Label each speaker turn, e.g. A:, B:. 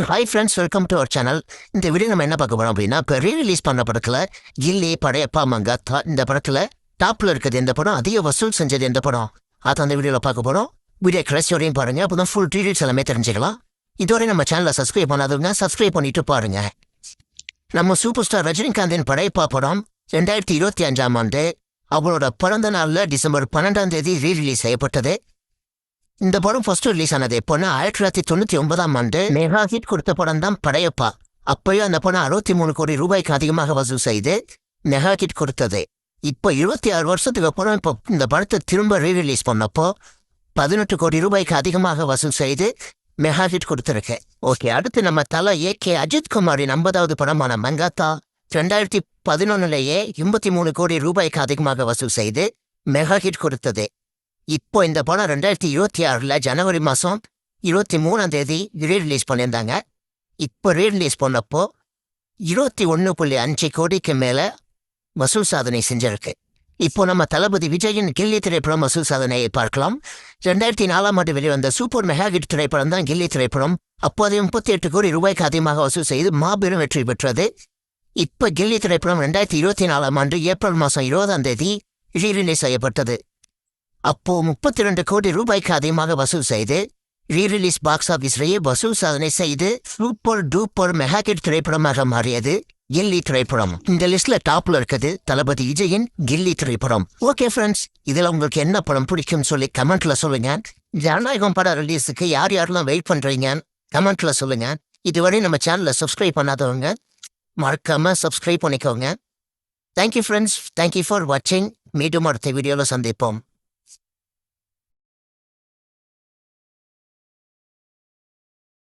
A: Hi friends, welcome to our channel. இந்த video நம்ம என்ன பார்க்க போறோம் அப்படின்னா, இப்போ ரீரிலீஸ் பண்ண படத்தில் கில்லி படையப்பா மங்காத்தா இந்த படத்தில் டாப்பில் இருக்கிறது எந்த படம், அதிக வசூல் செஞ்சது எந்த படம், அதை அந்த வீடியோவில் பார்க்க போகிறோம். வீடியோ கடைசியோடையும் பாருங்கள், அப்போ தான் ஃபுல் டீடைல்ஸ் எல்லாமே தெரிஞ்சுக்கலாம். இதுவரை நம்ம சேனலை சப்ஸ்கிரைப் பண்ணாதவங்க சப்ஸ்கிரைப் பண்ணிட்டு பாருங்க. நம்ம சூப்பர் ஸ்டார் ரஜினிகாந்தின் படையப்பா படம் 2025ஆம் ஆண்டு அவரோட பிறந்த நாளில் டிசம்பர் 12ஆம் ரீரிலீஸ் செய்யப்பட்டது. இந்த படம் ஃபர்ஸ்ட் ரிலீஸ் ஆனது எப்போன்னா 1999ஆம் ஆண்டு மெகா ஹிட் கொடுத்த படம் தான் படையப்பா. அப்போயும் அந்த படம் 63 கோடி ரூபாய்க்கு அதிகமாக வசூல் செய்து மெகா ஹிட் கொடுத்தது. இப்போ 26 வருஷத்துக்கு அப்புறம் இப்போ இந்த படத்தை திரும்ப ரீரிலீஸ் பண்ணப்போ 18 கோடி ரூபாய்க்கு அதிகமாக வசூல் செய்து மெகா ஹிட் கொடுத்துருக்கு. ஓகே, அடுத்து நம்ம தலை ஏகே அஜித் குமாரின் 50வது படமான மங்காத்தா 2011லேயே 83 கோடி ரூபாய்க்கு அதிகமாக வசூல் செய்து மெகா ஹிட் கொடுத்தது. இப்போ இந்த படம் 2026 ஜனவரி மாதம் 23ஆம் ரீரிலீஸ் பண்ணியிருந்தாங்க. இப்போ ரீரிலீஸ் பண்ணப்போ 21.5 கோடிக்கு மேலே வசூல் சாதனை செஞ்சிருக்கு. இப்போ நம்ம தளபதி விஜயின் கில்லி திரைப்படம் வசூல் சாதனையை பார்க்கலாம். 2004ஆம் ஆண்டு வெளிவந்த சூப்பர் மெகா ஹிட் திரைப்படம் தான் கில்லி திரைப்படம். அப்போது 38 கோடி ரூபாய்க்கு அதிகமாக வசூல் செய்து மாபெரும் வெற்றி பெற்றது. இப்போ கில்லி திரைப்படம் 2024ஆம் ஆண்டு ஏப்ரல் மாதம் 20ஆம் ரீரிலீஸ் செய்யப்பட்டது. அப்போ 32 கோடி ரூபாய்க்கு அதிகமாக வசூல் செய்து ரீரிலீஸ் பாக்ஸ் ஆஃபீஸ்லேயே வசூல் சாதனை செய்து சூப்பர் டூப்பர் மெகா ஹிட் திரைப்படமாக மாறியது கில்லி திரைப்படம். இந்த லிஸ்ட்ல டாப்ல இருக்குது தளபதி விஜயின் கில்லி திரைப்படம். ஓகே ஃப்ரெண்ட்ஸ், இதில் உங்களுக்கு என்ன படம் பிடிக்கும்னு சொல்லி கமெண்ட்ல சொல்லுங்க. ஜனநாயகம் படம் ரிலீஸுக்கு யார் யாரெல்லாம் வெயிட் பண்றீங்க கமெண்ட்ல சொல்லுங்க. இதுவரை நம்ம சேனலை சப்ஸ்கிரைப் பண்ணாதவங்க மறக்காம சப்ஸ்கிரைப் பண்ணிக்கோங்க. தேங்க்யூ ஃப்ரெண்ட்ஸ், தேங்க்யூ ஃபார் வாட்சிங். மீண்டும் அடுத்த வீடியோவில் சந்திப்போம்.